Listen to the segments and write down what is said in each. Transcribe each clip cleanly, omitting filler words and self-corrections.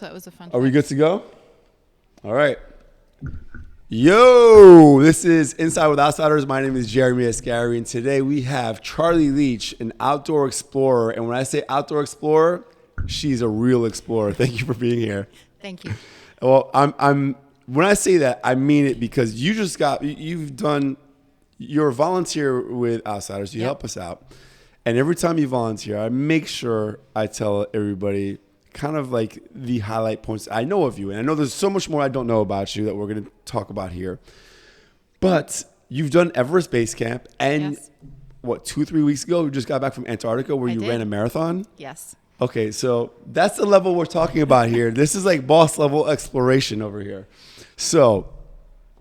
That was a fun Are we fact. good to go? All right. Yo, this is Inside with Outsiders. My name is Jeremy Asgari, and today we have Charlie Leech, an outdoor explorer. And when I say outdoor explorer, she's a real explorer. Thank you for being here. Thank you. Well, I'm when I say that, I mean it because you're a volunteer with Outsiders. You Yep. help us out. And every time you volunteer, I make sure I tell everybody kind of like the highlight points I know of you. And I know there's so much more I don't know about you that we're going to talk about here. But you've done Everest Base Camp. And Yes. what, 2-3 weeks ago, you just got back from Antarctica where I you did. ran a marathon? Yes. Okay, so that's the level we're talking about here. This is like boss level exploration over here. So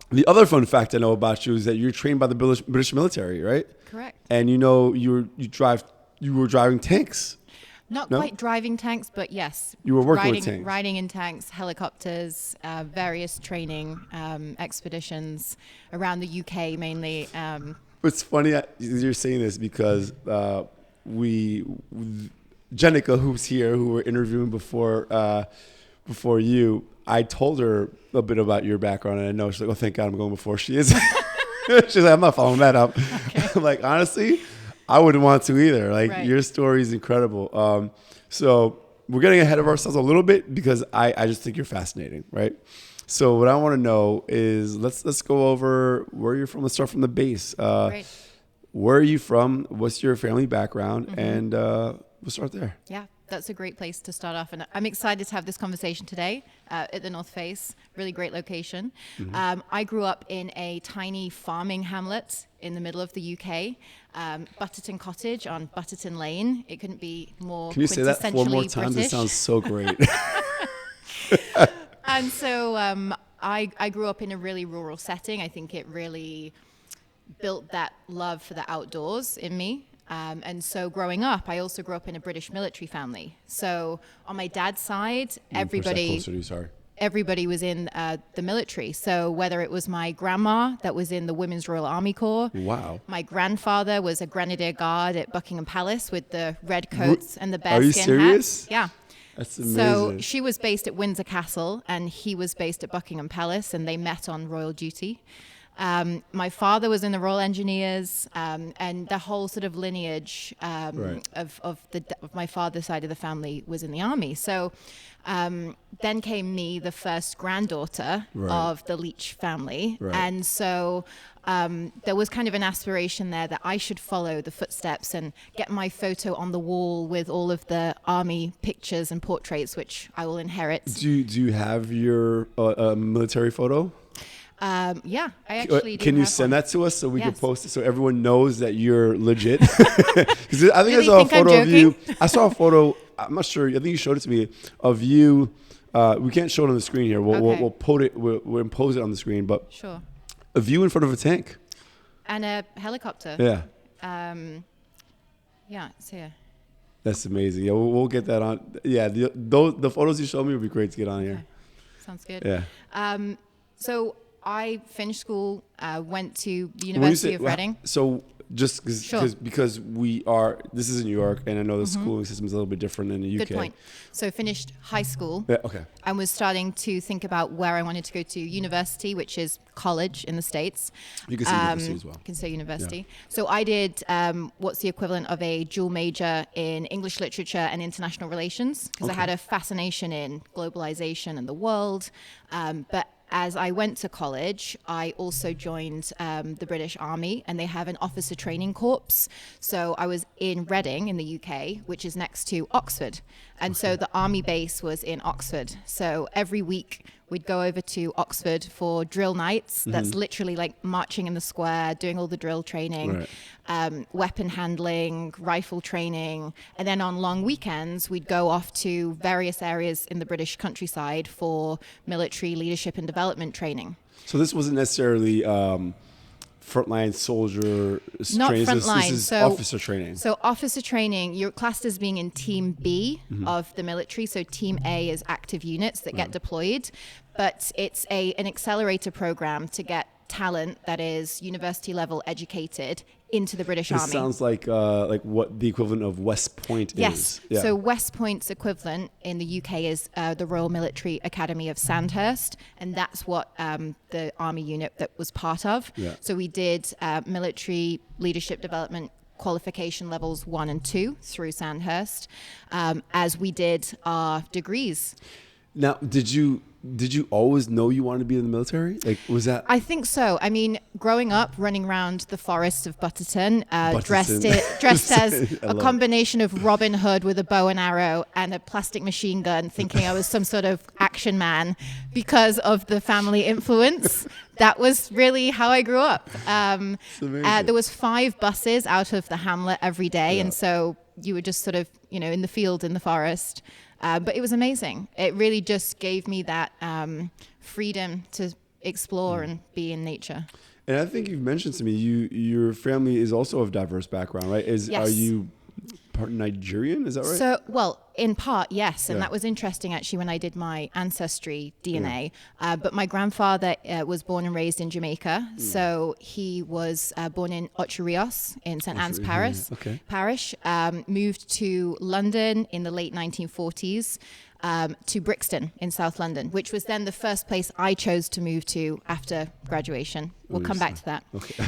the other fun fact I know about you is that you're trained by the British military, right? Correct. And you were driving tanks. Not No? quite driving tanks, but yes. You were working riding, with tanks. Riding in tanks, helicopters, various training expeditions around the UK mainly. It's funny that you're saying this because Jenica, who's here, who we're interviewing before you, I told her a bit about your background, and I know she's like, "Oh, thank God, I'm going before she is." She's like, "I'm not following that up." Okay. I'm like, honestly, I wouldn't want to either. Like, Right. Your story is incredible. So we're getting ahead of ourselves a little bit because I just think you're fascinating, right? So what I want to know is let's go over where you're from. Let's start from the base. Great. Where are you from? What's your family background? And we'll start there. Yeah, that's a great place to start off. And I'm excited to have this conversation today at the North Face. Really great location. I grew up in a tiny farming hamlet in the middle of the UK, Butterton Cottage on Butterton Lane. It couldn't be more Can you say that 4 more quintessentially times? It British. sounds so great. And so I grew up in a really rural setting. I think it really built that love for the outdoors in me. And so growing up, I also grew up in a British military family. So on my dad's side, Push that closer to you, sorry. everybody was in the military. So whether it was my grandma that was in the Women's Royal Army Corps, Wow. my grandfather was a Grenadier Guard at Buckingham Palace with the red coats and the Are you bearskin serious? hats. Yeah. That's amazing. So she was based at Windsor Castle and he was based at Buckingham Palace, and they met on royal duty. My father was in the Royal Engineers, and the whole sort of lineage Right. of my father's side of the family was in the army. So then came me, the first granddaughter Right. of the Leech family. Right. And so there was kind of an aspiration there that I should follow the footsteps and get my photo on the wall with all of the army pictures and portraits, which I will inherit. Do you have your military photo? Yeah, I actually do Can you have send one. that to us so we can Yes. post it so everyone knows that you're legit? Because I think Really I saw a think I'm photo of you. joking? I saw a photo. I'm not sure. I think you showed it to me of you. We can't show it on the screen here. Okay. We'll put it. We'll impose it on the screen. But Sure. a view in front of a tank. And a helicopter. Yeah, Yeah, it's here. that's amazing. Yeah, we'll get that on. Yeah, the photos you showed me would be great to get on here. Sounds good. Yeah. So I finished school, went to the When you University say- of Reading. So just Sure. because this is in New York, and I know the schooling system is a little bit different in the UK. Good point. So finished high school. Yeah, okay. I was starting to think about where I wanted to go to university, which is college in the States. You can say university as well. You can say university. So I did what's the equivalent of a dual major in English literature and international relations, because I had a fascination in globalization and the world. But as I went to college, I also joined the British Army, and they have an officer training corps. So I was in Reading in the UK, which is next to Oxford. And so the army base was in Oxford. So every week we'd go over to Oxford for drill nights. That's literally like marching in the square, doing all the drill training, weapon handling, rifle training. And then on long weekends, we'd go off to various areas in the British countryside for military leadership and development training. So this wasn't necessarily frontline soldier Not training. frontline. This is So officer training. So officer training, you're classed as being in Team B of the military. So Team A is active units that get deployed, but it's an accelerator program to get talent that is university level educated into the British This Army. sounds like what the equivalent of West Point Yes. is. Yeah. So West Point's equivalent in the UK is the Royal Military Academy of Sandhurst, and that's what the Army unit that was part of. Yeah. So we did military leadership development qualification levels 1 and 2 through Sandhurst, as we did our degrees. Now, did you always know you wanted to be in the military? Like, was that? I think so. I mean, growing up, running around the forests of Butterton, dressed as a combination of Robin Hood with a bow and arrow and a plastic machine gun, thinking I was some sort of action man because of the family influence. That was really how I grew up. There was 5 buses out of the hamlet every day, and so you were just sort of, in the field, in the forest. But it was amazing. It really just gave me that freedom to explore and be in nature. And I think you've mentioned to me, your family is also of diverse background, right? Yes. Are you part Nigerian? Is that right? So, well, in part, yes. And that was interesting, actually, when I did my ancestry DNA. But my grandfather was born and raised in Jamaica. So he was born in Ocho Rios in St. Anne's Parish. Moved to London in the late 1940s. To Brixton in South London, which was then the first place I chose to move to after graduation. We'll come back to that. Okay.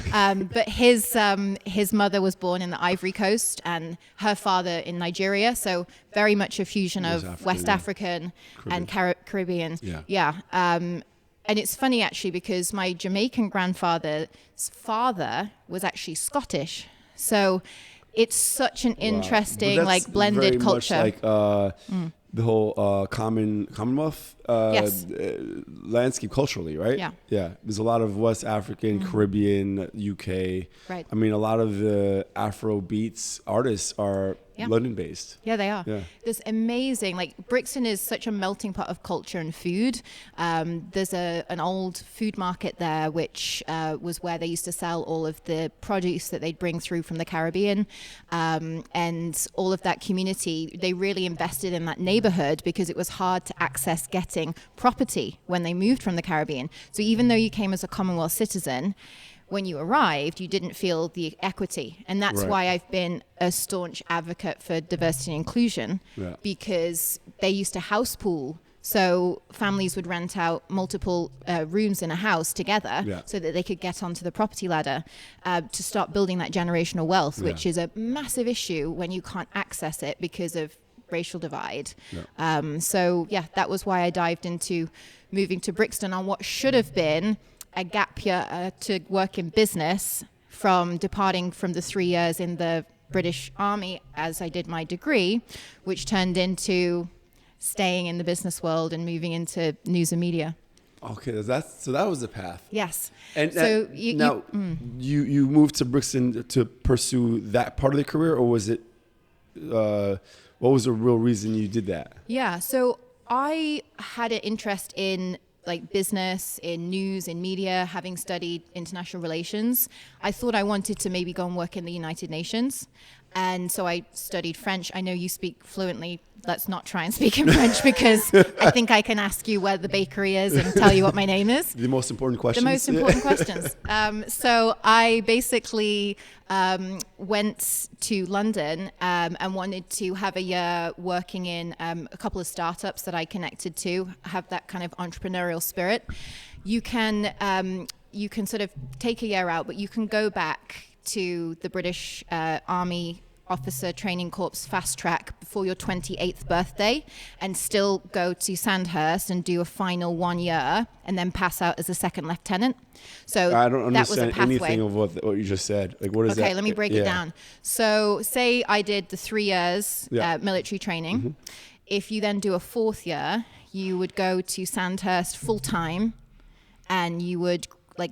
But his mother was born in the Ivory Coast and her father in Nigeria, so very much a fusion of West African and Caribbean. Yeah. And it's funny, actually, because my Jamaican grandfather's father was actually Scottish. So it's such an interesting, blended very culture. Much the whole Commonwealth landscape culturally, right? Yeah. There's a lot of West African, Caribbean, UK. Right. I mean, a lot of the Afro beats artists are London-based. Yeah, they are. Yeah. There's amazing, Brixton is such a melting pot of culture and food. There's an old food market there, which was where they used to sell all of the produce that they'd bring through from the Caribbean. And all of that community, they really invested in that neighborhood because it was hard to access getting property when they moved from the Caribbean. So even though you came as a Commonwealth citizen, when you arrived, you didn't feel the equity. And that's why I've been a staunch advocate for diversity and inclusion, because they used to house pool. So families would rent out multiple rooms in a house together so that they could get onto the property ladder to start building that generational wealth, which is a massive issue when you can't access it because of racial divide. That was why I dived into moving to Brixton on what should have been a gap year to work in business, from departing from the 3 years in the British Army as I did my degree, which turned into staying in the business world and moving into news and media. Okay, so that was the path. Yes. And so you moved to Brixton to pursue that part of the career, or was it what was the real reason you did that? Yeah, so I had an interest in business, in news, in media, having studied international relations. I thought I wanted to maybe go and work in the United Nations. And so I studied French. I know you speak fluently. Let's not try and speak in French, because I think I can ask you where the bakery is and tell you what my name is. The most important questions. The most important questions. So I basically went to London and wanted to have a year working in a couple of startups that I connected to, have that kind of entrepreneurial spirit. You can sort of take a year out, but you can go back to the British Army Officer Training Corps Fast Track before your 28th birthday and still go to Sandhurst and do a final 1 year and then pass out as a second lieutenant. So I don't understand that was a pathway. anything of what you just said. What is that? Okay, let me break it down. So say I did the 3 years military training. Mm-hmm. If you then do a 4th year, you would go to Sandhurst full time, and you would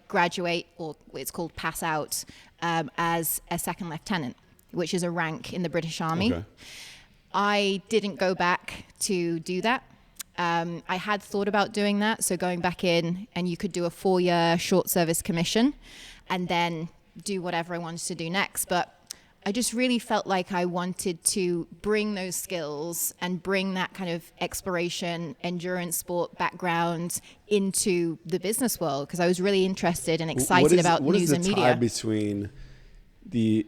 graduate, or it's called pass out, as a second lieutenant, which is a rank in the British Army. Okay. I didn't go back to do that. I had thought about doing that, so going back in, and you could do a 4-year short service commission and then do whatever I wanted to do next. But I just really felt like I wanted to bring those skills and bring that kind of exploration, endurance sport background into the business world, because I was really interested and excited about news and media. What is the tie between the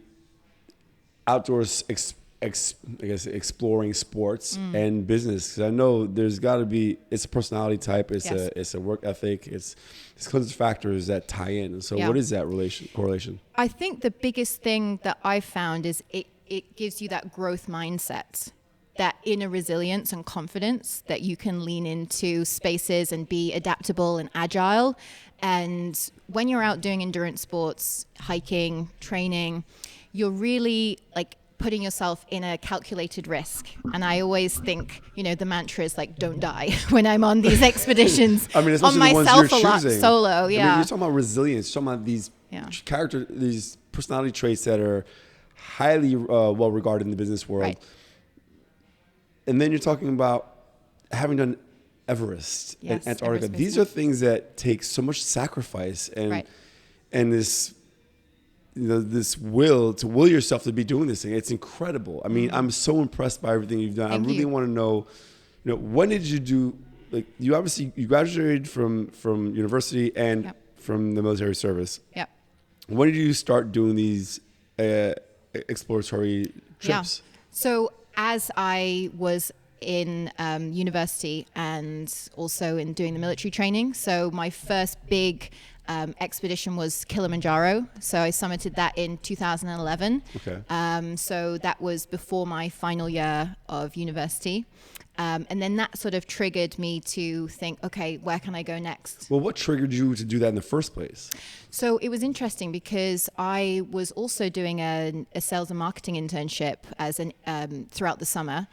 outdoors I guess exploring sports and business? Because I know there's got to be, it's a personality type, it's a work ethic, it's tons of factors that tie in. So what is that correlation? I think the biggest thing that I've found is it gives you that growth mindset, that inner resilience and confidence that you can lean into spaces and be adaptable and agile. And when you're out doing endurance sports, hiking, training, you're really like putting yourself in a calculated risk. And I always think, the mantra is like, don't die when I'm on these expeditions. I mean, especially on the ones myself you're a lot, choosing. solo. I mean, Yeah. you're talking about resilience, you're talking about these these personality traits that are highly well regarded in the business world. Right. And then you're talking about having done Everest and Antarctica. Everest These are things that take so much sacrifice and this, this will yourself to be doing this thing. It's incredible. I mean, I'm so impressed by everything you've done. Thank I really you. want to know, when did you do, like, you graduated from university and from the military service. Yep. When did you start doing these exploratory trips? Yeah. So as I was in university and also in doing the military training, so my first big expedition was Kilimanjaro. So I summited that in 2011. Okay. So that was before my final year of university. And then that sort of triggered me to think, okay, where can I go next? Well, what triggered you to do that in the first place? So it was interesting because I was also doing a sales and marketing internship throughout the summer,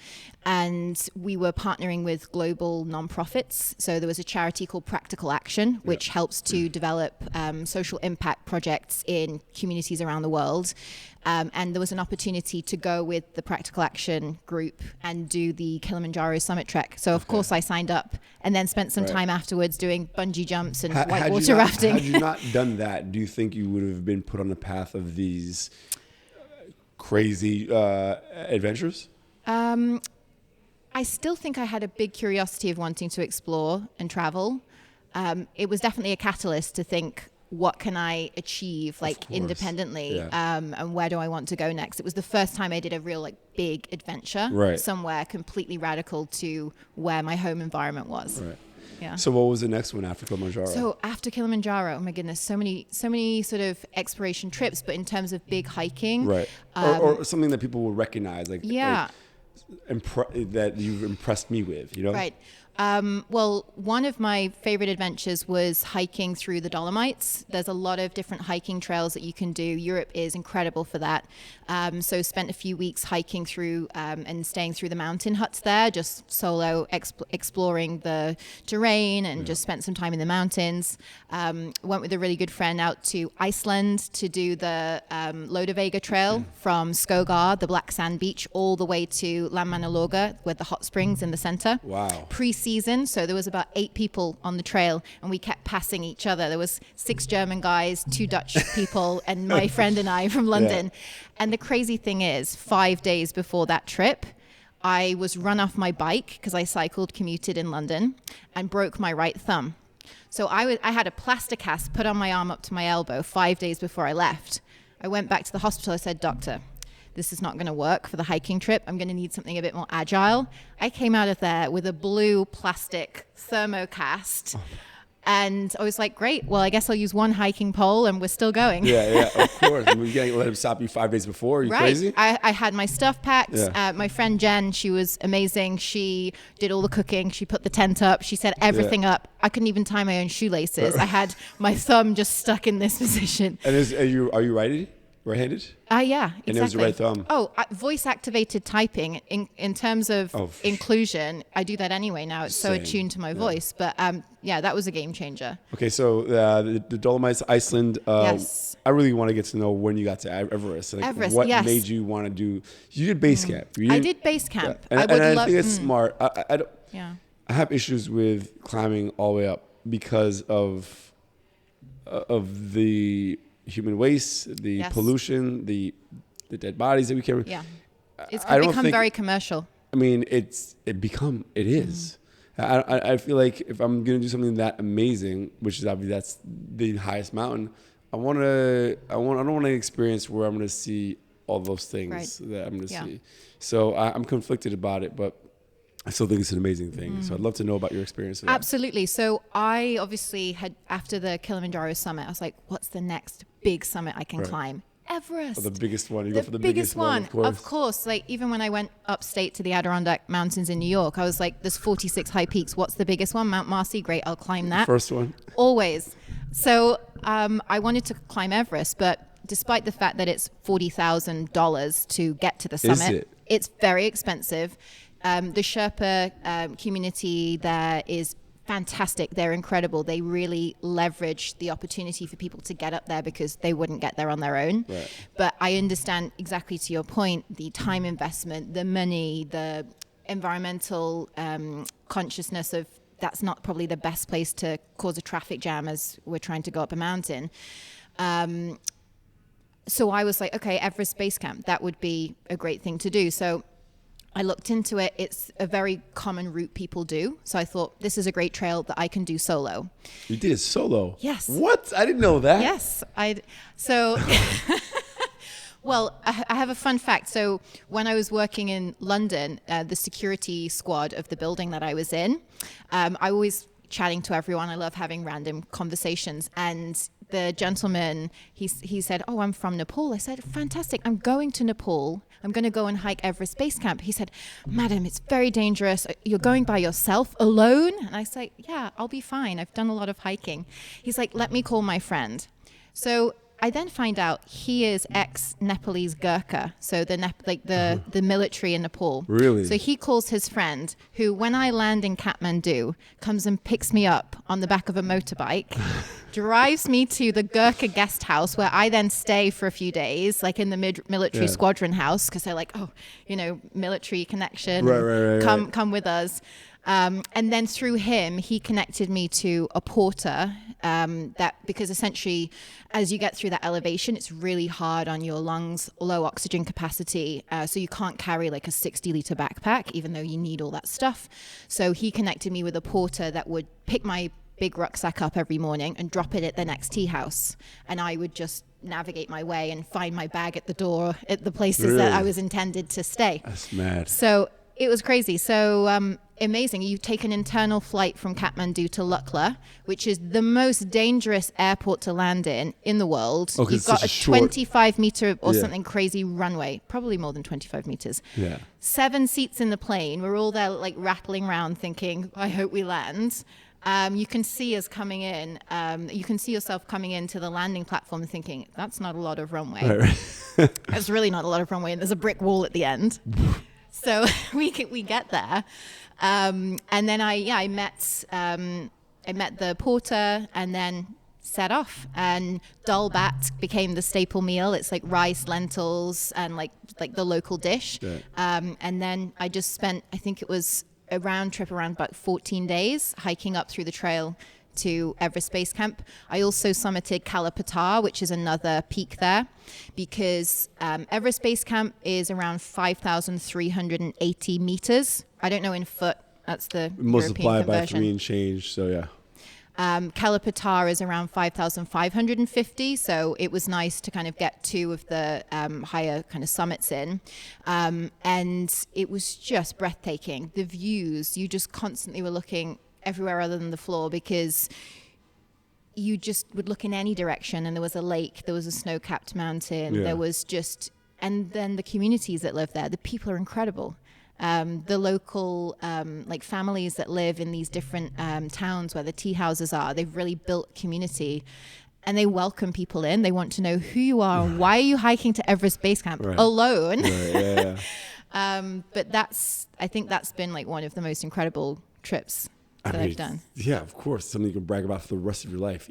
and we were partnering with global nonprofits. So there was a charity called Practical Action, which helps to develop social impact projects in communities around the world. And there was an opportunity to go with the Practical Action group and do the Kilimanjaro summit trek. So of course I signed up and then spent some time afterwards doing bungee jumps and whitewater rafting. Had you not done that, do you think you would have been put on the path of these crazy adventures? I still think I had a big curiosity of wanting to explore and travel. It was definitely a catalyst to think, what can I achieve independently? And where do I want to go next? It was the first time I did a real big adventure somewhere completely radical to where my home environment was. Right. Yeah. So what was the next one after Kilimanjaro? So after Kilimanjaro, oh my goodness, so many sort of exploration trips, but in terms of big hiking. Right. Or something that people will recognize, that you've impressed me with, Right. Well, one of my favorite adventures was hiking through the Dolomites. There's a lot of different hiking trails that you can do. Europe is incredible for that. So spent a few weeks hiking through and staying through the mountain huts there, just solo exploring the terrain and just spent some time in the mountains. Went with a really good friend out to Iceland to do the Lodavega Trail from Skogar, the black sand beach, all the way to Landmannalaugar, with the hot springs in the center. Wow. Pre-season, so there was about 8 people on the trail, and we kept passing each other. There was 6 German guys, 2 Dutch people, and my friend and I from London. Yeah. And the crazy thing is, 5 days before that trip, I was run off my bike because I commuted in London, and broke my right thumb. So I had a plaster cast put on my arm up to my elbow 5 days before I left. I went back to the hospital. I said, "Doctor, this is not going to work for the hiking trip. I'm going to need something a bit more agile." I came out of there with a blue plastic thermocast. And I was like, great, well, I guess I'll use one hiking pole and we're still going. Yeah, of course. I mean, you can't let him stop you 5 days before. Are you crazy? I had my stuff packed. Yeah. My friend Jen, she was amazing. She did all the cooking. She put the tent up. She set everything up. I couldn't even tie my own shoelaces. I had my thumb just stuck in this position. And are you righty? Right-handed? Yeah, exactly. And it was your right thumb. Oh, voice-activated typing. In terms of inclusion, I do that anyway now. It's so attuned to my voice. But that was a game changer. Okay, so the Dolomites, Iceland. Yes. I really want to get to know when you got to Everest. Everest, what yes. made you want to do? You did base camp. I did base camp. Yeah. And I think it's smart. I have issues with climbing all the way up because of the human waste, the pollution, the the dead bodies that we carry. Yeah. It's I don't become think, very commercial. I mean, it is. I feel like if I'm gonna do something that amazing, which is obviously that's the highest mountain, I don't want to experience where I'm gonna see all those things that I'm gonna see. So I'm conflicted about it, but I still think it's an amazing thing. So I'd love to know about your experience. Absolutely. So I obviously had, after the Kilimanjaro summit, I was like, what's the next big summit I can climb? Everest. Oh, the biggest one. You go for the biggest one, of course. Like, even when I went upstate to the Adirondack Mountains in New York, I was like, there's 46 high peaks. What's the biggest one? Mount Marcy. Great, I'll climb that. First one. Always. So I wanted to climb Everest, but despite the fact that it's $40,000 to get to the summit, it's very expensive. The Sherpa community there is fantastic. They're incredible. They really leverage the opportunity for people to get up there because they wouldn't get there on their own. Right. But I understand exactly to your point, the time investment, the money, the environmental consciousness of that's not probably the best place to cause a traffic jam as we're trying to go up a mountain. So I was like, okay, Everest Base Camp, that would be a great thing to do. So I looked into it. It's a very common route people do. So I thought, this is a great trail that I can do solo. You did it solo? Yes. What? I didn't know that. Yes. Well, I have a fun fact. So when I was working in London, the security squad of the building that I was in, I always chatting to everyone. I love having random conversations. And the gentleman, he said, oh, I'm from Nepal. I said, fantastic. I'm going to Nepal. I'm going to go and hike Everest Base Camp. He said, madam, it's very dangerous. You're going by yourself alone? And I said, yeah, I'll be fine. I've done a lot of hiking. He's like, let me call my friend. So I then find out he is ex-Nepalese Gurkha, so the military in Nepal. Really? So he calls his friend, who, when I land in Kathmandu, comes and picks me up on the back of a motorbike, drives me to the Gurkha guest house, where I then stay for a few days, like in the military squadron house, because they're like, oh, military connection, right. Come with us. And then through him, he connected me to a porter because essentially, as you get through that elevation, it's really hard on your lungs, low oxygen capacity. So you can't carry like a 60-liter backpack, even though you need all that stuff. So he connected me with a porter that would pick my big rucksack up every morning and drop it at the next tea house. And I would just navigate my way and find my bag at the door at the places that I was intended to stay. That's mad. So it was crazy. So amazing. You take an internal flight from Kathmandu to Lukla, which is the most dangerous airport to land in the world. Oh, you've got a 25-meter or something crazy runway, probably more than 25 meters. Yeah. 7 seats in the plane. We're all there like rattling around thinking, I hope we land. You can see us coming in. You can see yourself coming into the landing platform thinking, that's not a lot of runway. Right. That's really not a lot of runway. And there's a brick wall at the end. So we get there. And then I met the porter and then set off. And dal bhat became the staple meal. It's like rice, lentils, and like the local dish. Yeah. And then I just spent, I think it was a round trip around about 14 days hiking up through the trail to Everest Base Camp. I also summited Kalapatar, which is another peak there, because Everest Base Camp is around 5,380 meters. I don't know in foot. That's the multiply European by conversion. 3 and change. So yeah. Kalapatar is around 5,550. So it was nice to kind of get 2 of the higher kind of summits in. And it was just breathtaking. The views, you just constantly were looking everywhere other than the floor, because you just would look in any direction and there was a lake, there was a snow-capped mountain, there was just, and then the communities that live there, the people are incredible. The local like families that live in these different towns where the tea houses are, they've really built community, and they welcome people in. They want to know who you are and why are you hiking to Everest Base Camp alone. Right, But I think that's been like one of the most incredible trips that I've done. Yeah, of course. Something you can brag about for the rest of your life.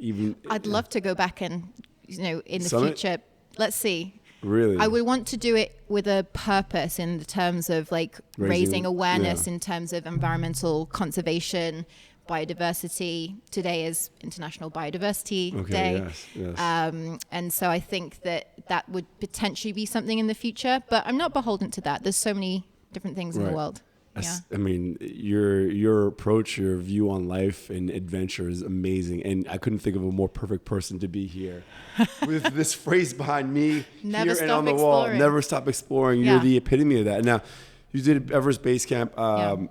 I'd love to go back and, in the summit? future, let's see. Really? I would want to do it with a purpose in the terms of like raising awareness in terms of environmental conservation, biodiversity. Today is International Biodiversity Okay, Day. yes. And so I think that would potentially be something in the future, but I'm not beholden to that. There's so many different things in the world. Yeah. I mean, your approach, your view on life and adventure is amazing, and I couldn't think of a more perfect person to be here. With this phrase behind me Never here and stop on the exploring. wall, never stop exploring. Yeah. You're the epitome of that. Now, you did Everest Base Camp. I'm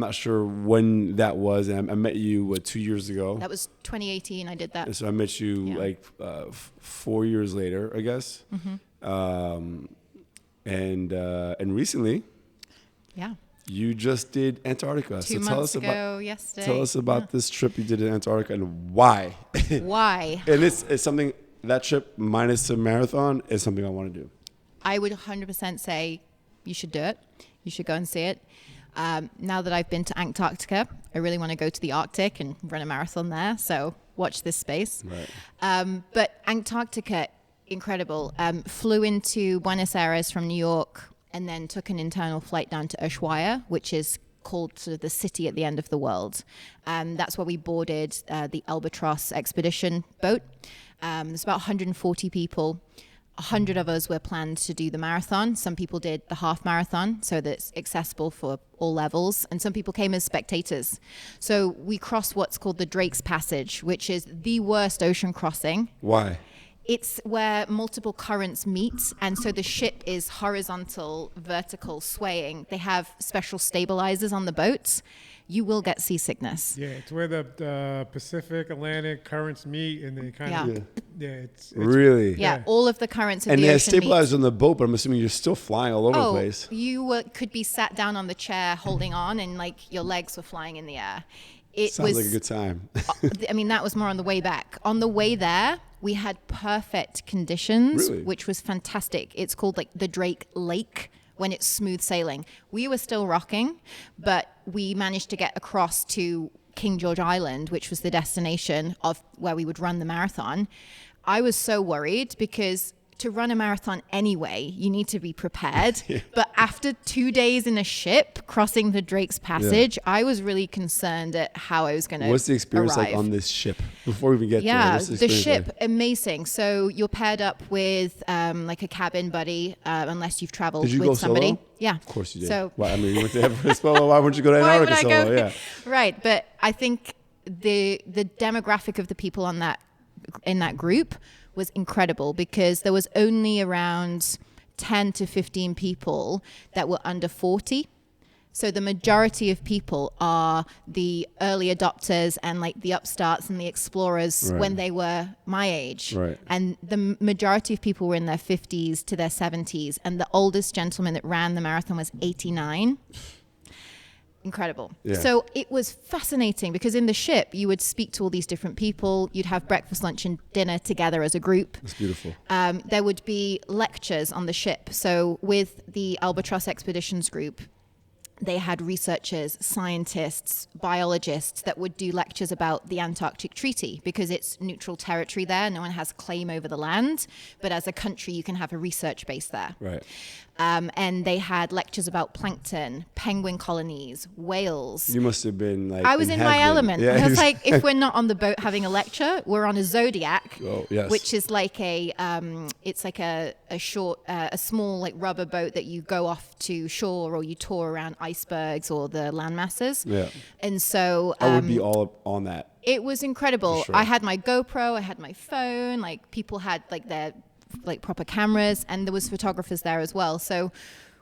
not sure when that was, and I met you 2 years ago. That was 2018. I did that. And so I met you 4 years later, I guess. Mm-hmm. And recently, you just did Antarctica. 2 months ago yesterday. Tell us about this trip you did in Antarctica and why. Why? And it's something, that trip minus the marathon is something I want to do. I would 100% say you should do it. You should go and see it. Now that I've been to Antarctica, I really want to go to the Arctic and run a marathon there. So watch this space. Right. But Antarctica, incredible. Flew into Buenos Aires from New York and then took an internal flight down to Ushuaia, which is called sort of the city at the end of the world. That's where we boarded the Albatross expedition boat. There's about 140 people. 100 of us were planned to do the marathon. Some people did the half marathon, so that it's accessible for all levels. And some people came as spectators. So we crossed what's called the Drake's Passage, which is the worst ocean crossing. Why? It's where multiple currents meet, and so the ship is horizontal, vertical, swaying. They have special stabilizers on the boats. You will get seasickness. Yeah, it's where the Pacific, Atlantic currents meet, and they kind of it's really yeah. All of the currents of and the they're ocean stabilized meet. on the boat, but I'm assuming you're still flying all over the place. You could be sat down on the chair holding on, and like your legs were flying in the air. It Sounds was like a good time. I mean, that was more on the way back. On the way there, we had perfect conditions, Really? which was fantastic. It's called like the Drake Lake when it's smooth sailing. We were still rocking, but we managed to get across to King George Island, which was the destination of where we would run the marathon. I was so worried because to run a marathon anyway, you need to be prepared. But after 2 days in a ship crossing the Drake's Passage, I was really concerned at how I was going to What's the experience arrive. like on this ship before we even get there? Yeah, What's the experience ship, like? amazing. So you're paired up with like a cabin buddy, unless you've traveled Did you with go somebody. solo? Yeah. Of course you did. So well, I mean, you went to Everest. Well, why wouldn't you go to why would Antarctica I solo? go? Yeah. Right, but I think the demographic of the people on in that group was incredible because there was only around 10 to 15 people that were under 40. So the majority of people are the early adopters and like the upstarts and the explorers when they were my age. Right. And the majority of people were in their 50s to their 70s. And the oldest gentleman that ran the marathon was 89. Incredible. Yeah. So it was fascinating because in the ship, you would speak to all these different people. You'd have breakfast, lunch, and dinner together as a group. That's beautiful. There would be lectures on the ship. So with the Albatross Expeditions group, they had researchers, scientists, biologists that would do lectures about the Antarctic Treaty because it's neutral territory there. No one has claim over the land, but as a country, you can have a research base there. Right. And they had lectures about plankton, penguin colonies, whales. You must have been like. I was in my heaven. element. Yeah. I was like, if we're not on the boat having a lecture, we're on a Zodiac, Oh, yes. which is like it's like a short, a small like rubber boat that you go off to shore or you tour around icebergs or the land masses. Yeah. And so I would be all up on that. it was incredible. For sure. I had my GoPro, I had my phone, like people had like their like proper cameras, and there was photographers there as well. So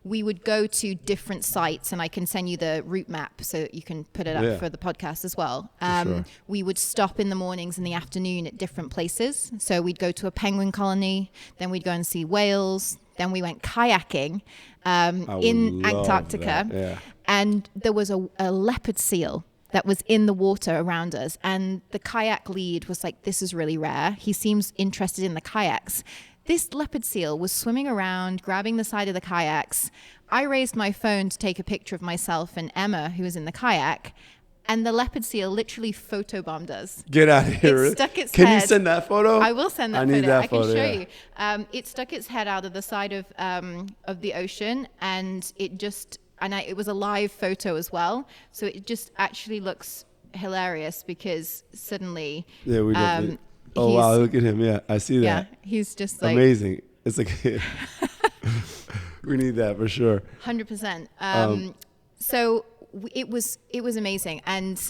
we would go to different sites, and I can send you the route map so that you can put it up for the podcast as well. Sure. We would stop in the mornings and the afternoon at different places. So we'd go to a penguin colony, then we'd go and see whales, then we went kayaking in Antarctica, and there was a leopard seal that was in the water around us. And the kayak lead was like, this is really rare. He seems interested in the kayaks. This leopard seal was swimming around, grabbing the side of the kayaks. I raised my phone to take a picture of myself and Emma, who was in the kayak, and the leopard seal literally photobombed us. Get out of here. It stuck its Can head. you send that photo? I will send that I photo. need that I can photo, show yeah. you. It stuck its head out of the side of the ocean, and it just it was a live photo as well. So it just actually looks hilarious because suddenly, Yeah, we don't. Oh wow, look at him. Yeah, I see that. Yeah, he's just like amazing. It's like we need that for sure. 100%. So it was amazing, and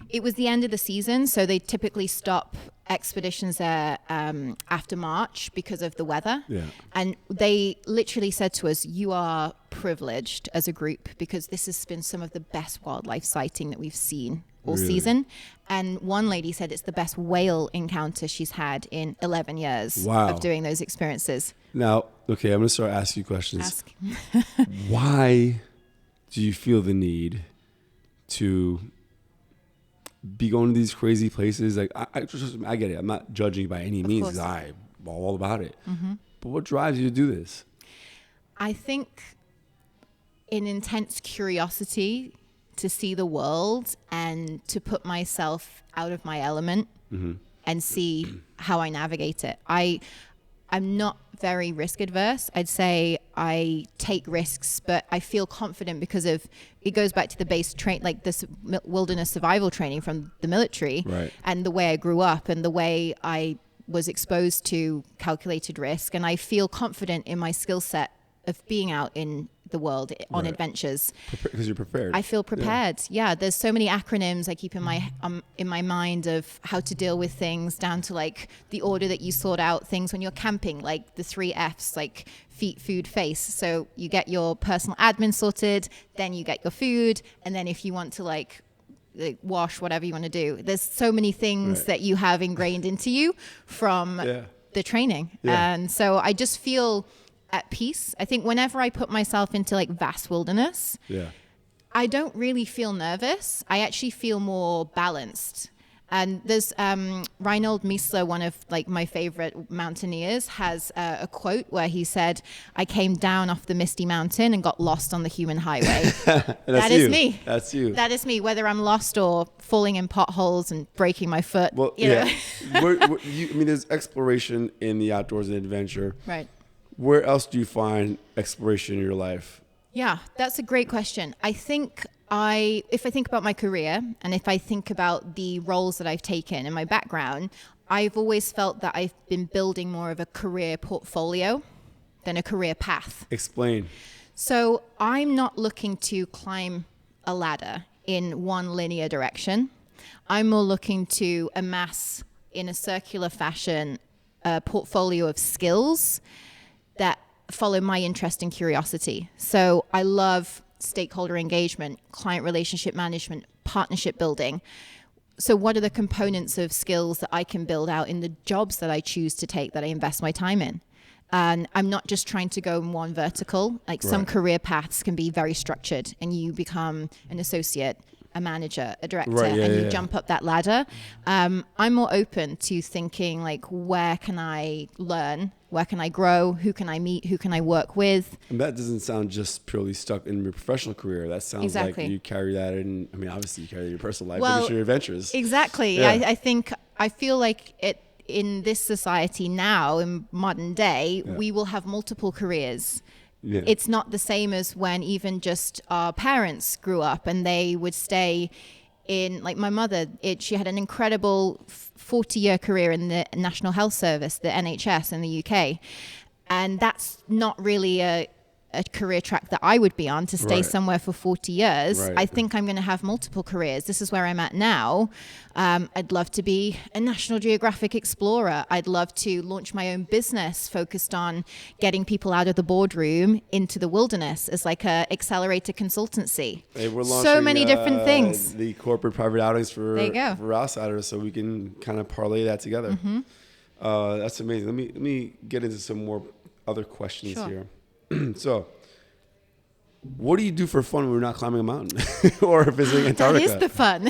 it was the end of the season, so they typically stop expeditions there after March because of the weather. Yeah. And they literally said to us, "You are privileged as a group because this has been some of the best wildlife sighting that we've seen all season." And one lady said it's the best whale encounter she's had in 11 years of doing those experiences. Now, okay, I'm going to start asking you questions. Ask. Why do you feel the need to be going to these crazy places? Like, I get it. I'm not judging by any means. 'Cause I'm all about it. Mm-hmm. But what drives you to do this? I think an intense curiosity to see the world and to put myself out of my element and see how I navigate it. I'm not very risk adverse. I'd say I take risks, but I feel confident because of it goes back to the base like this wilderness survival training from the military, and the way I grew up and the way I was exposed to calculated risk. And I feel confident in my skill set of being out in the world on adventures because you're prepared. I feel prepared. Yeah, there's so many acronyms I keep in my mind of how to deal with things, down to like the order that you sort out things when you're camping, like the 3 F's, like feet, food, face. So you get your personal admin sorted, then you get your food, and then if you want to like wash whatever you want to do, there's so many things that you have ingrained into you from the training. And so I just feel at peace. I think whenever I put myself into like vast wilderness, I don't really feel nervous. I actually feel more balanced. And there's Reinhold Miesler, one of like my favorite mountaineers, has a quote where he said, "I came down off the misty mountain and got lost on the human highway." That is me. That's you. That is me, whether I'm lost or falling in potholes and breaking my foot. Well, you know? I mean, there's exploration in the outdoors and adventure. Right. Where else do you find exploration in your life? Yeah, that's a great question. I think if I think about my career and if I think about the roles that I've taken and my background, I've always felt that I've been building more of a career portfolio than a career path. Explain. So I'm not looking to climb a ladder in one linear direction. I'm more looking to amass in a circular fashion a portfolio of skills that follow my interest and curiosity. So I love stakeholder engagement, client relationship management, partnership building. So what are the components of skills that I can build out in the jobs that I choose to take, that I invest my time in? And I'm not just trying to go in one vertical. Like some career paths can be very structured and you become an associate, a manager, a director, and you jump up that ladder. I'm more open to thinking like, where can I learn? Where can I grow? Who can I meet? Who can I work with? And that doesn't sound just purely stuck in your professional career. That sounds like you carry that in. I mean, obviously you carry it in your personal life, but it's your adventures. Exactly. Yeah. I feel like in this society now, in modern day, we will have multiple careers. Yeah. It's not the same as when even just our parents grew up and they would stay in, like my mother, she had an incredible 40-year career in the National Health Service, the NHS in the UK. And that's not really a career track that I would be on, to stay somewhere for 40 years. I think I'm going to have multiple careers. This is where I'm at now. I'd love to be a National Geographic explorer. I'd love to launch my own business focused on getting people out of the boardroom into the wilderness as like a accelerator consultancy. Hey, we're launching, so many different things. The corporate private outings for outsiders, so we can kind of parlay that together. Mm-hmm. That's amazing. Let me get into some more other questions here. So, what do you do for fun when we're not climbing a mountain or visiting Antarctica? That is the fun.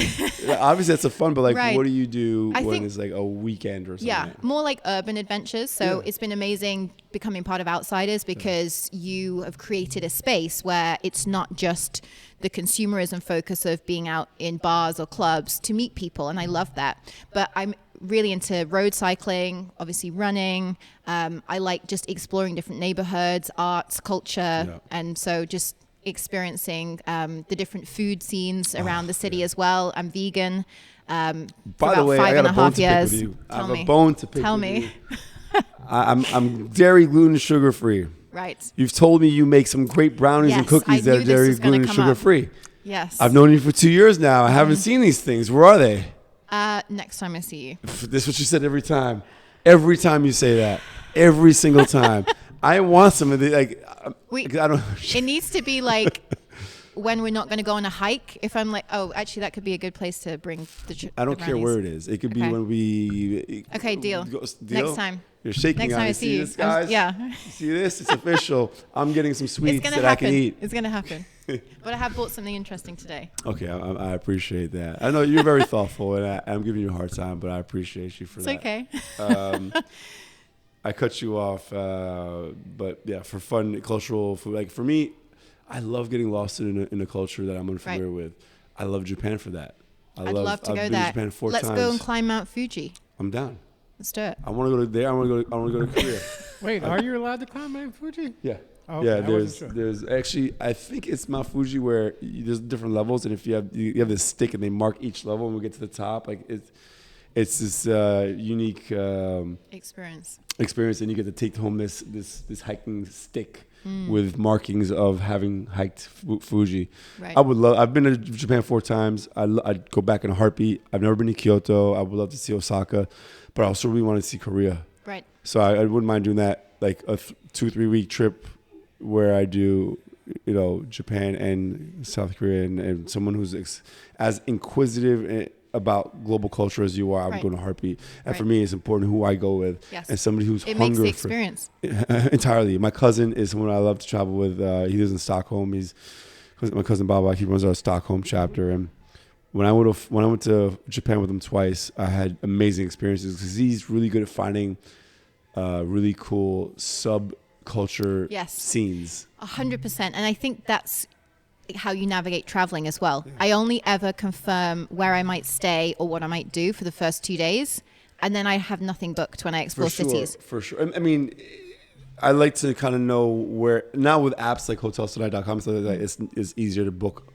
Obviously, that's the fun, but like, what do you do when it's like a weekend or something? Yeah, more like urban adventures. So it's been amazing becoming part of Outsiders because you have created a space where it's not just the consumerism focus of being out in bars or clubs to meet people, and I love that. But I'm really into road cycling, obviously running. I like just exploring different neighborhoods, arts, culture. And so just experiencing the different food scenes around the city as well. I'm vegan. For By the about way, five I got and a a bone half to pick years. with you. I Tell have me. a bone to pick Tell with me. you. I'm dairy, gluten, sugar free. Right. You've told me you make some great brownies and Yes, I cookies that knew are this dairy, was gonna gluten, come sugar up. free. Yes. I've known you for 2 years now. I haven't seen these things. Where are they? Next time I see you. This is what you said every time. Every time you say that. Every single time. I want some of the I don't. It needs to be like when we're not going to go on a hike. If I'm like, oh, actually, that could be a good place to bring the. I don't care where it is. It could be Okay. when we. Okay, deal. Next time. You're shaking. Next on time me. I see you. This, guys? Yeah. You see this? It's official. I'm getting some It's sweets going that to I happen. can eat. It's going to happen. But I have bought something interesting today. Okay, I appreciate that. I know you're very thoughtful, and I'm giving you a hard time, but I appreciate you for It's that. okay. I cut you off, but yeah, for fun, cultural food. Like for me, I love getting lost in a culture that I'm unfamiliar with. I love Japan for that. I'd love to I've go been there. to Japan 4 Let's times. go and climb Mount Fuji. I'm down. Let's do it. I want to go to there. I want to go to Korea. Wait, are you allowed to climb Mount Fuji? Yeah. Oh, okay, Yeah, I wasn't sure. there's actually, I think it's Mount Fuji where there's different levels, and if you have this stick and they mark each level, and we get to the top, like it's this unique Experience. experience, and you get to take home this hiking stick with markings of having hiked Fuji. Right. I've been to Japan 4 times. I'd go back in a heartbeat. I've never been to Kyoto. I would love to see Osaka, but I also really want to see Korea. Right. So I wouldn't mind doing that, like a 2-3 week trip where I do, Japan and South Korea, and someone who's as inquisitive about global culture as you are, I would Right. go in a heartbeat. And Right. for me, it's important who I go with, Yes. and somebody who's It makes hungry the experience. entirely. My cousin is someone I love to travel with. He lives in Stockholm. My cousin Baba. He runs our Stockholm chapter, and when I went to Japan with him twice, I had amazing experiences because he's really good at finding really cool subculture Yes. scenes. 100%. And I think that's how you navigate traveling as well. I only ever confirm where I might stay or what I might do for the first 2 days. And then I have nothing booked when I explore cities. For sure. I mean, I like to kind of know where, now with apps like hotels.com, so that it's easier to book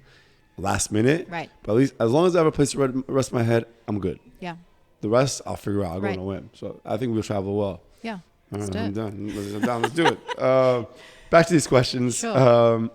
last minute. Right. But at least as long as I have a place to rest my head, I'm good. Yeah. The rest, I'll figure out. I'll go Right. on a whim. So I think we'll travel well. Yeah. All Let's right, do I'm it. done. I'm down. Let's do it. Back to these questions. Sure.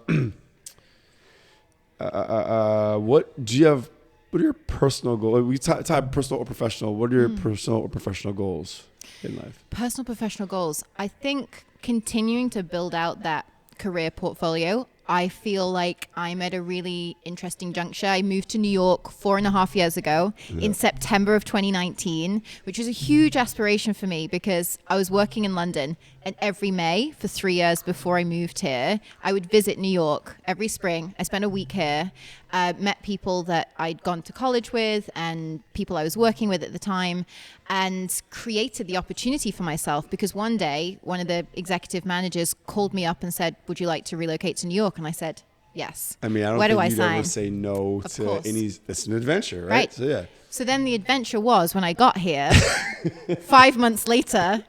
What do you have? What are your personal goals? We type personal or professional. What are your personal or professional goals in life? Personal professional goals. I think continuing to build out that career portfolio. I feel like I'm at a really interesting juncture. I moved to New York 4.5 years ago in September of 2019, which was a huge aspiration for me because I was working in London, and every May for 3 years before I moved here, I would visit New York every spring. I spent a week here, met people that I'd gone to college with and people I was working with at the time, and created the opportunity for myself because one day one of the executive managers called me up and said, "Would you like to relocate to New York?" And I said, "Yes." I mean, I don't Where do think I you'd sign? ever say no Of to course. any. It's an adventure, right? Right. So yeah. So then the adventure was when I got here, 5 months later,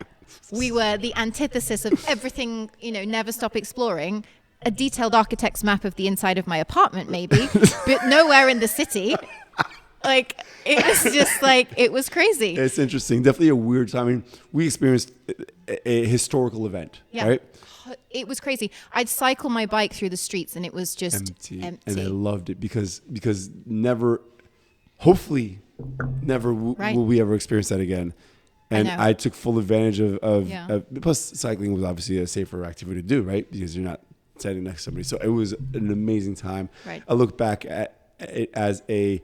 we were the antithesis of everything, never stop exploring. A detailed architect's map of the inside of my apartment, maybe, but nowhere in the city. Like, it was just like, it was crazy. It's interesting. Definitely a weird time. I mean, we experienced a historical event, Yeah. right? It was crazy. I'd cycle my bike through the streets and it was just empty. And I loved it because never, hopefully, never Right. will we ever experience that again. And know. I took full advantage of Yeah. plus cycling was obviously a safer activity to do, right? Because you're not standing next to somebody. So it was an amazing time. Right. I look back at it as a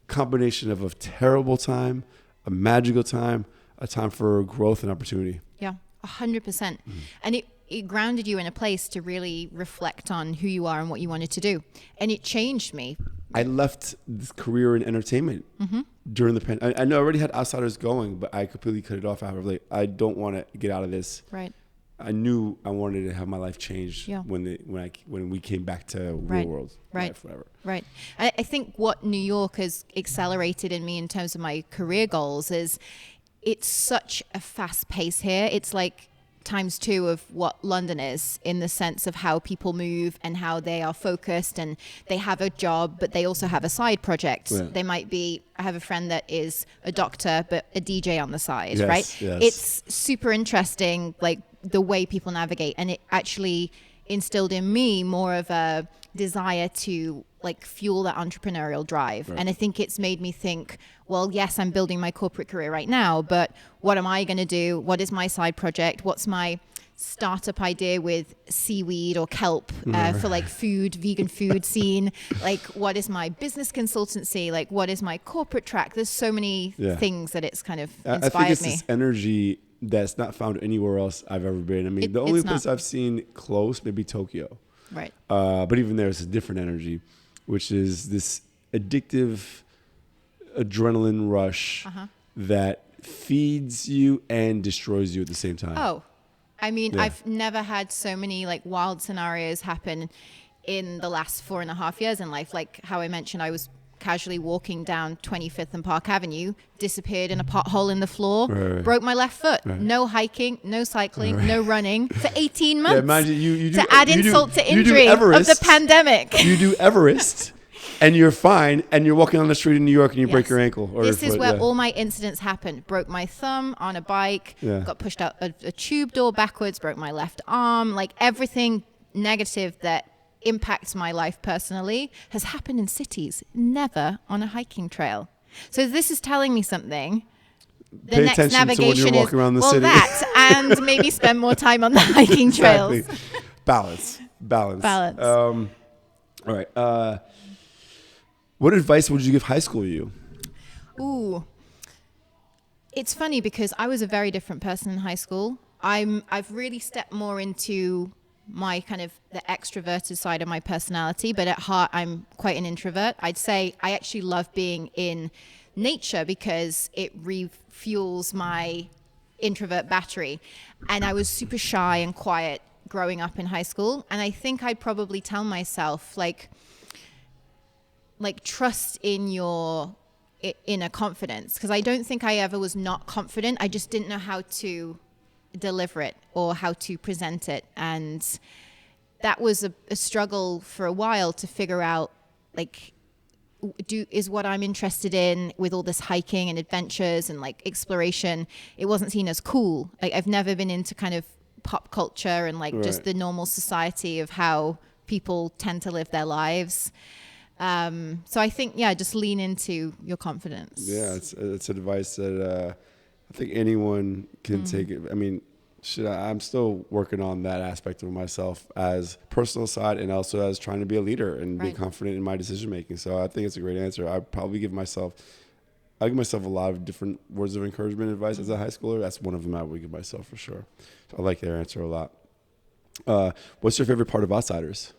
combination of a terrible time, a magical time, a time for growth and opportunity. Yeah, 100%. And it grounded you in a place to really reflect on who you are and what you wanted to do. And it changed me. I left this career in entertainment during the pandemic. I know I already had Outsiders going, but I completely cut it off. I don't want to get out of this. Right. I knew I wanted to have my life changed Yeah. when we came back to real Right. world Right. life, whatever. Right. I think what New York has accelerated in me in terms of my career goals is it's such a fast pace here. It's like times two of what London is, in the sense of how people move and how they are focused, and they have a job, but they also have a side project. Yeah. They might be, I have a friend that is a doctor, but a DJ on the side, Yes, right? yes. It's super interesting, like the way people navigate. And it actually instilled in me more of a desire to like fuel that entrepreneurial drive. Right. And I think it's made me think, well, yes, I'm building my corporate career right now, but what am I going to do? What is my side project? What's my startup idea with seaweed or kelp for like vegan food scene? Like, what is my business consultancy? Like, what is my corporate track? There's so many things that it's kind of inspired I think it's me. this energy that's not found anywhere else I've ever been. I mean, the only place I've seen close, maybe Tokyo. Right. But even there, it's a different energy, which is this addictive adrenaline rush that feeds you and destroys you at the same time. Oh, I mean, I've never had so many like wild scenarios happen in the last 4.5 years in life. Like how I mentioned, I was casually walking down 25th and Park Avenue, disappeared in a pothole in the floor, broke my left foot. No hiking, no cycling, no running for 18 months. Yeah, mind you do, to add insult to injury of the pandemic. You do Everest, and you're fine, and you're walking on the street in New York, and you break your ankle. Or this is where all my incidents happened. Broke my thumb on a bike, got pushed out a tube door backwards, broke my left arm. Like everything negative that impacts my life personally has happened in cities, never on a hiking trail. So this is telling me something. The Pay next attention navigation to when you're walking around the city. that, and maybe spend more time on the hiking trails. Exactly. Balance. All right. What advice would you give high school you? Ooh, it's funny because I was a very different person in high school. I've really stepped more into my kind of the extroverted side of my personality, but at heart I'm quite an introvert. I'd say I actually love being in nature because it refuels my introvert battery. And I was super shy and quiet growing up in high school, and I think I'd probably tell myself like trust in your inner confidence, because I don't think I ever was not confident. I just didn't know how to deliver it or how to present it, and that was a struggle for a while to figure out like is what I'm interested in with all this hiking and adventures and like exploration, it wasn't seen as cool. Like I've never been into kind of pop culture and like just the normal society of how people tend to live their lives. So I think, just lean into your confidence. Yeah, it's advice that I think anyone can take it. I mean, I'm still working on that aspect of myself as personal side and also as trying to be a leader and be confident in my decision making. So I think it's a great answer. I probably give myself a lot of different words of encouragement and advice as a high schooler. That's one of them I would give myself for sure. So I like their answer a lot. What's your favorite part of Outsiders?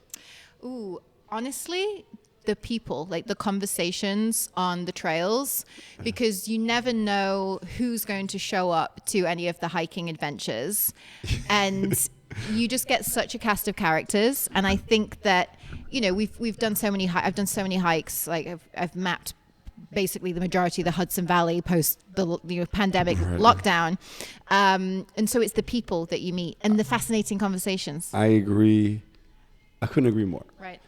Ooh, honestly, the people, like the conversations on the trails, because you never know who's going to show up to any of the hiking adventures. And you just get such a cast of characters. And I think that, we've done so many, I've done so many hikes. Like I've mapped basically the majority of the Hudson Valley post the pandemic lockdown. And so it's the people that you meet and the fascinating conversations. I agree. I couldn't agree more. Right.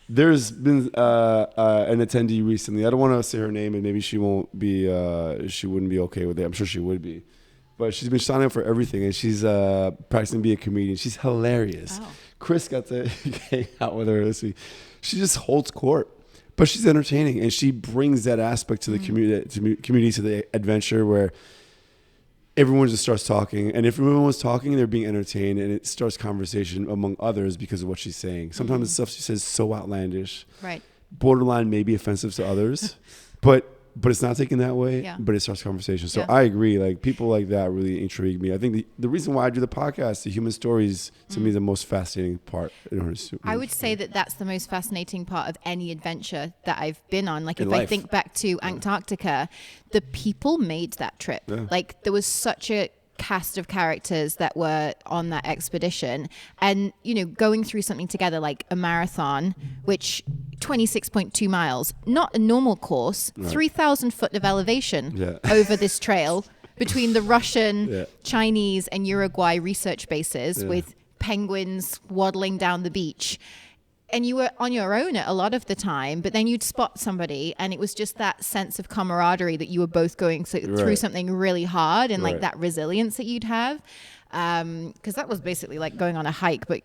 There's been an attendee recently. I don't want to say her name, and maybe she wouldn't be okay with it. I'm sure she would be, but she's been signing up for everything, and she's practicing to be a comedian. She's hilarious. Oh. Chris got to hang out with her this week. She just holds court, but she's entertaining, and she brings that aspect to the community, to the adventure where everyone just starts talking, and if everyone was talking, they're being entertained, and it starts conversation among others because of what she's saying. Sometimes the stuff she says is so outlandish, right? Borderline maybe offensive to others, but it's not taken that way. Yeah. But it starts conversation. So I agree. Like people like that really intrigue me. I think the reason why I do the podcast, the human stories, to me, is the most fascinating part. I would say that that's the most fascinating part of any adventure that I've been on. Like if I think back to Antarctica, the people made that trip. Yeah. Like there was such a cast of characters that were on that expedition, and going through something together like a marathon, which 26.2 miles, not a normal course, 3,000 foot of elevation over this trail, between the Russian, Yeah. Chinese, and Uruguay research bases Yeah. with penguins waddling down the beach. And you were on your own a lot of the time, but then you'd spot somebody, and it was just that sense of camaraderie that you were both going through Right. something really hard, and like Right. that resilience that you'd have. Because that was basically like going on a hike, but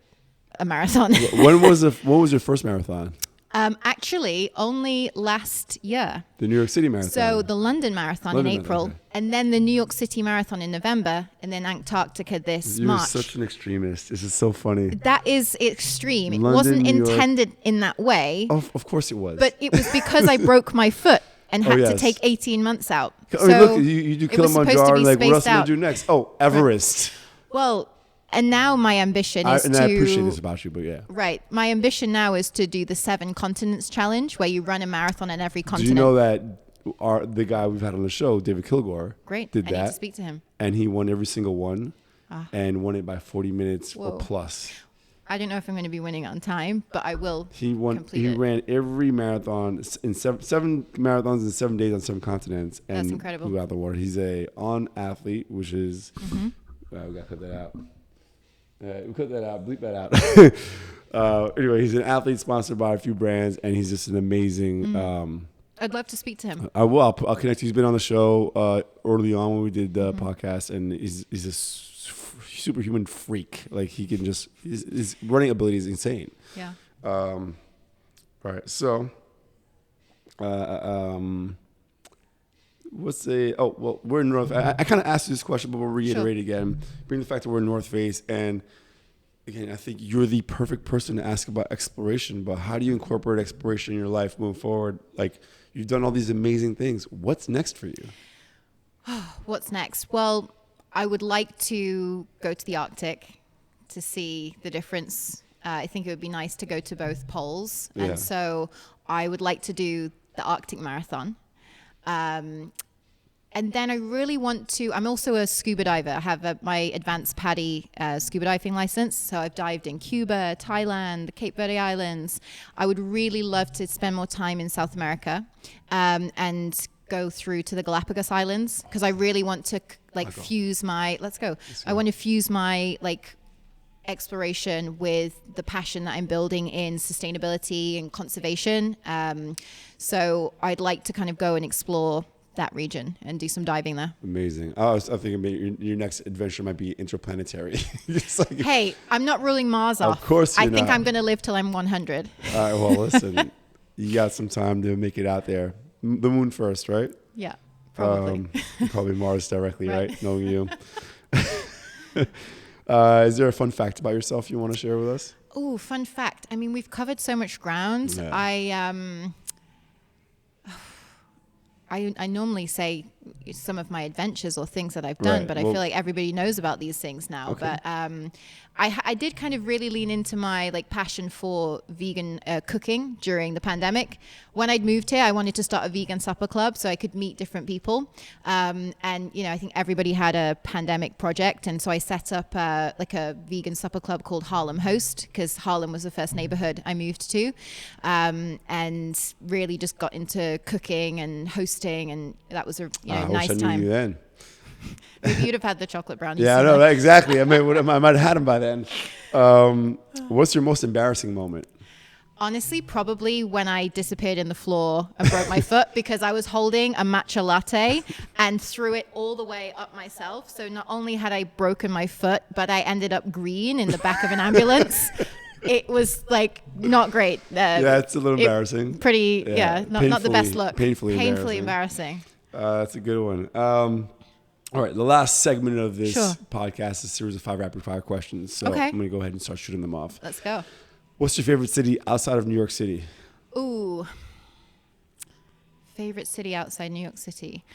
a marathon. When was your first marathon? Actually, only last year. The New York City Marathon. So the London Marathon London in Marathon, April, okay. and then the New York City Marathon in November, and then Antarctica this You're March. such an extremist. This is so funny. That is extreme. It London, wasn't New York. intended in that way, Of course it was. but it was because I broke my foot and had to yes. take 18 months out. I mean, look, you do it was supposed to Kilimanjaro, be and like, what else spaced am I out. do next? Oh, Everest. Well, and now my ambition is And to... I appreciate this about you, but yeah. Right. My ambition now is to do the 7 Continents Challenge, where you run a marathon on every Do continent. you know that the guy we've had on the show, David Kilgore, Great. did I that? need to speak to him. And he won every single one and won it by 40 minutes or Whoa. plus. I don't know if I'm going to be winning on time, but I will He complete it. ran every marathon in seven marathons in 7 days on 7 continents. And That's incredible. blew out the water. He's on athlete, which is, Mm-hmm. we got to cut that out. We cut that out, bleep that out. Anyway, he's an athlete sponsored by a few brands, and he's just an amazing. I'd love to speak to him. I will. I'll connect you. He's been on the show early on when we did the Mm-hmm. podcast, and he's a superhuman freak. Like he can just his running ability is insane. Yeah. Right. So, what's the? Oh well, we're in North. I kind of asked you this question, but we'll reiterate again. Bring the fact that we're in North Face, and again, I think you're the perfect person to ask about exploration. But how do you incorporate exploration in your life moving forward? Like you've done all these amazing things. What's next for you? What's next? Well, I would like to go to the Arctic to see the difference. I think it would be nice to go to both poles. Yeah. And so I would like to do the Arctic Marathon. And then I really want to, I'm also a scuba diver. I have my advanced PADI scuba diving license. So I've dived in Cuba, Thailand, the Cape Verde Islands. I would really love to spend more time in South America and go through to the Galapagos Islands, because I really want to fuse my, I want to fuse my exploration with the passion that I'm building in sustainability and conservation. So I'd like to kind of go and explore that region and do some diving there. Amazing. I was thinking maybe your next adventure might be interplanetary. Just like, Hey, I'm not ruling Mars off. Of course you're I think not. I'm going to live till I'm 100. all right, well, listen, you got some time to make it out there. The moon first, right? Yeah, probably. Probably Mars directly, Right. right? Knowing you. Is there a fun fact about yourself you want to share with us? Oh, fun fact. I mean, we've covered so much ground. Yeah. I normally say some of my adventures or things that I've done, Right. but I Well- feel like everybody knows about these things now. Okay. But I did kind of really lean into my passion for vegan cooking during the pandemic. When I'd moved here, I wanted to start a vegan supper club so I could meet different people. And I think everybody had a pandemic project, and so I set up a vegan supper club called Harlem Host, because Harlem was the first neighborhood I moved to, and really just got into cooking and hosting, and that was a I nice wish I knew time. you then. Maybe you'd have had the chocolate brownies. Yeah, I know, exactly. I might have had him by then. What's your most embarrassing moment? Honestly, probably when I disappeared in the floor and broke my foot, because I was holding a matcha latte and threw it all the way up myself. So not only had I broken my foot, but I ended up green in the back of an ambulance. It was not great. Yeah, it's a little embarrassing. Pretty, not the best look. Painfully embarrassing. That's a good one. All right, the last segment of this Sure. podcast is a series of 5 rapid fire questions. So Okay. I'm going to go ahead and start shooting them off. Let's go. What's your favorite city outside of New York City? Ooh. Favorite city outside New York City?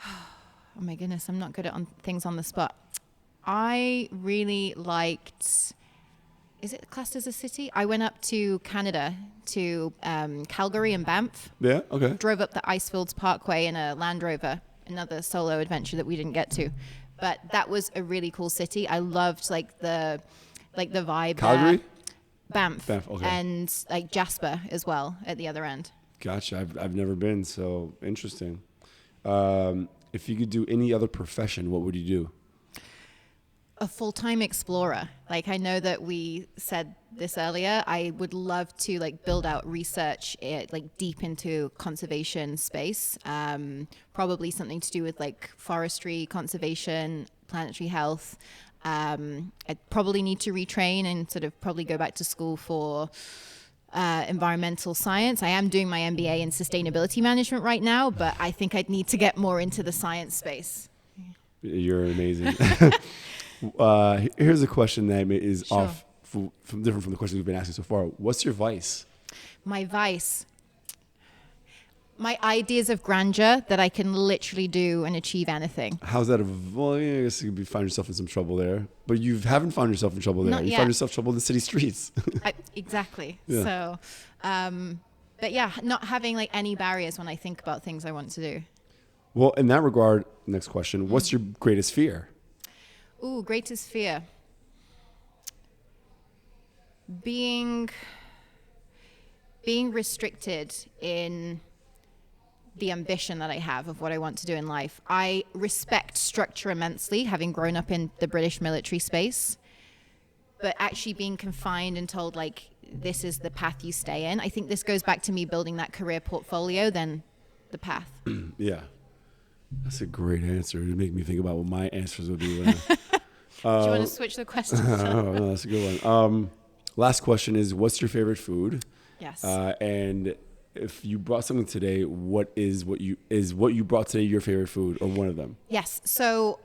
Oh my goodness, I'm not good at things on the spot. I really liked... Is it classed as a city? I went up to Canada, to Calgary and Banff. Yeah, okay. Drove up the Icefields Parkway in a Land Rover, another solo adventure that we didn't get to. But that was a really cool city. I loved the vibe Calgary? there. Banff. Banff, okay. And Jasper as well at the other end. Gotcha. I've never been, so interesting. if you could do any other profession, what would you do? A full-time explorer. Like, I know that we said this earlier. I would love to like build out research like deep into conservation space. Probably something to do with like forestry, conservation, planetary health. I'd probably need to retrain and sort of probably go back to school for environmental science. I am doing my MBA in sustainability management right now, but I think I'd need to get more into the science space. You're amazing. Here's a question that is Sure. off from different from the questions we've been asking so far. What's your vice? My vice. My ideas of grandeur that I can literally do and achieve anything. How's that? Well, yeah, I guess you find yourself in some trouble there, but you haven't found yourself in trouble there. Not You yet. find yourself in trouble in the city streets. Exactly. Yeah. So, but yeah, not having like any barriers when I think about things I want to do. Well, in that regard, next question: what's your greatest fear? Ooh, greatest fear. Being restricted in the ambition that I have of what I want to do in life. I respect structure immensely, having grown up in the British military space, but actually being confined and told like, this is the path you stay in. I think this goes back to me building that career portfolio than the path. Yeah, that's a great answer. It make me think about what my answers would be. When Do you want to switch the question? oh, no, that's a good one. Last question is: what's your favorite food? Yes. And if you brought something today, what you brought today your favorite food or one of them? Yes. So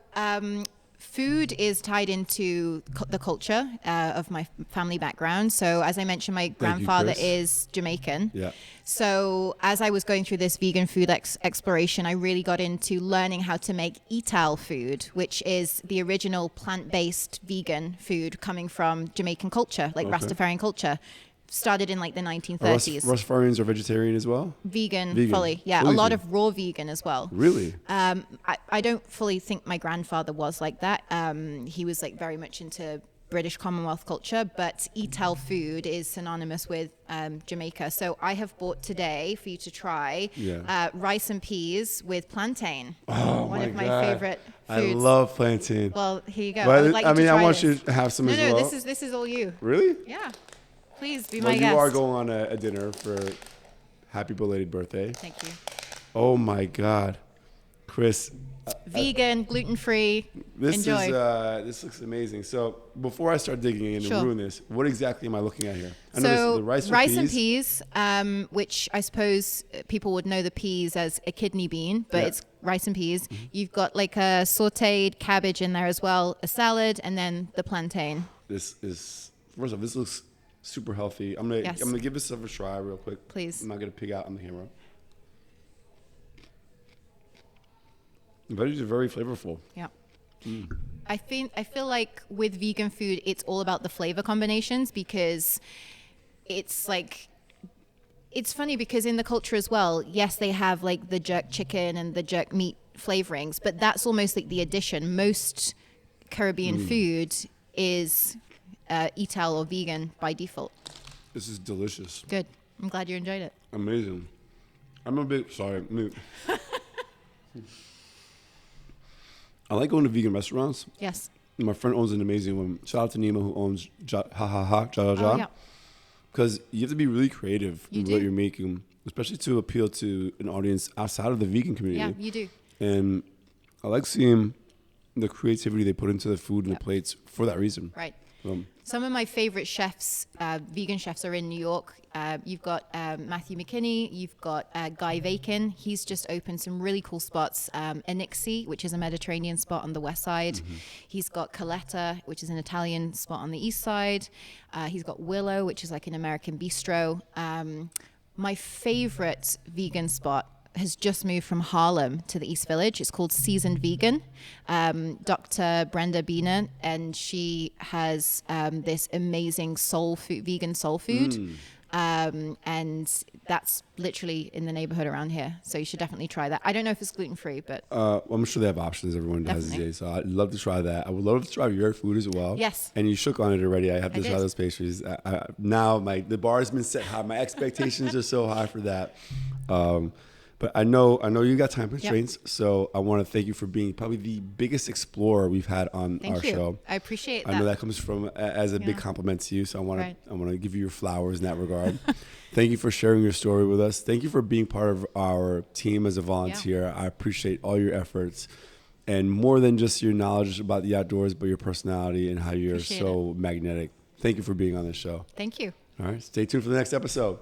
food is tied into the culture of my family background. So as I mentioned, my grandfather Chris. is Jamaican. Yeah. So as I was going through this vegan food exploration, I really got into learning how to make Ital food, which is the original plant-based vegan food coming from Jamaican culture, like Rastafarian culture. Started in like the 1930s. Rastafarians are vegetarian as well? Vegan, Vegan. fully. Yeah, Fully a lot vegan. of raw vegan as well. Really? I don't fully think my grandfather was like that. He was like very much into British Commonwealth culture, but Ital food is synonymous with Jamaica. So I have bought today for you to try rice and peas with plantain. Oh One of my God. favorite I foods. love plantain. Well, here you go. But would like you to try want this. you to have some No, as well. this is all you. Really? Yeah. Please be Well, my you guest. are going on a dinner for happy belated birthday. Thank you. Oh my God, Chris, Vegan, gluten-free. Enjoy. This looks amazing. So before I start digging in and Sure. ruin this, what exactly am I looking at here? I know this So is the rice and peas. peas, which I suppose people would know the peas as a kidney bean, but Yeah. it's rice and peas. You've got like a sautéed cabbage in there as well, a salad, and then the plantain. This is first off, this looks super healthy. I'm Yes. gonna give this stuff a try real quick. Please. I'm not gonna pig out on the camera. The veggies are very flavorful. Yeah. I feel like with vegan food, it's all about the flavor combinations because it's like, it's funny because in the culture as well, yes, they have like the jerk chicken and the jerk meat flavorings, but that's almost like the addition. Most Caribbean food is Ital or vegan by default. This is delicious. Good. I'm glad you enjoyed it. Amazing. I'm a bit sorry. I like going to vegan restaurants. Yes. My friend owns an amazing one. Shout out to Nima who owns Ja Oh, yeah. Because you have to be really creative You in do. what you're making, especially to appeal to an audience outside of the vegan community. Yeah, you do. And I like seeing the creativity they put into the food and Yep. the plates for that reason. Right. Um, Some of my favorite chefs, vegan chefs, are in New York. You've got Matthew McKinney. You've got Guy Vakin. He's just opened some really cool spots. Enixi, which is a Mediterranean spot on the west side. He's got Caletta, which is an Italian spot on the east side. He's got Willow, which is like an American bistro. My favorite vegan spot has just moved from Harlem to the East Village. It's called Seasoned Vegan. Dr. Brenda Biener, and she has this amazing vegan soul food. And that's literally in the neighborhood around here. So you should definitely try that. I don't know if it's gluten-free, but I'm sure they have options. Everyone has these Definitely. days. So I'd love to try that. I would love to try your food as well. Yes. And you shook on it already. I have to I try did. those pastries. Now the bar has been set high. My expectations are so high for that. But I know you got time constraints, so I want to thank you for being probably the biggest explorer we've had on our show. I appreciate that. I know that comes from as a big compliment to you, so I want to give you your flowers in that regard. Thank you for sharing your story with us. Thank you for being part of our team as a volunteer. I appreciate all your efforts, and more than just your knowledge about the outdoors, but your personality and how you're magnetic. Thank you for being on this show. Thank you. All right, stay tuned for the next episode.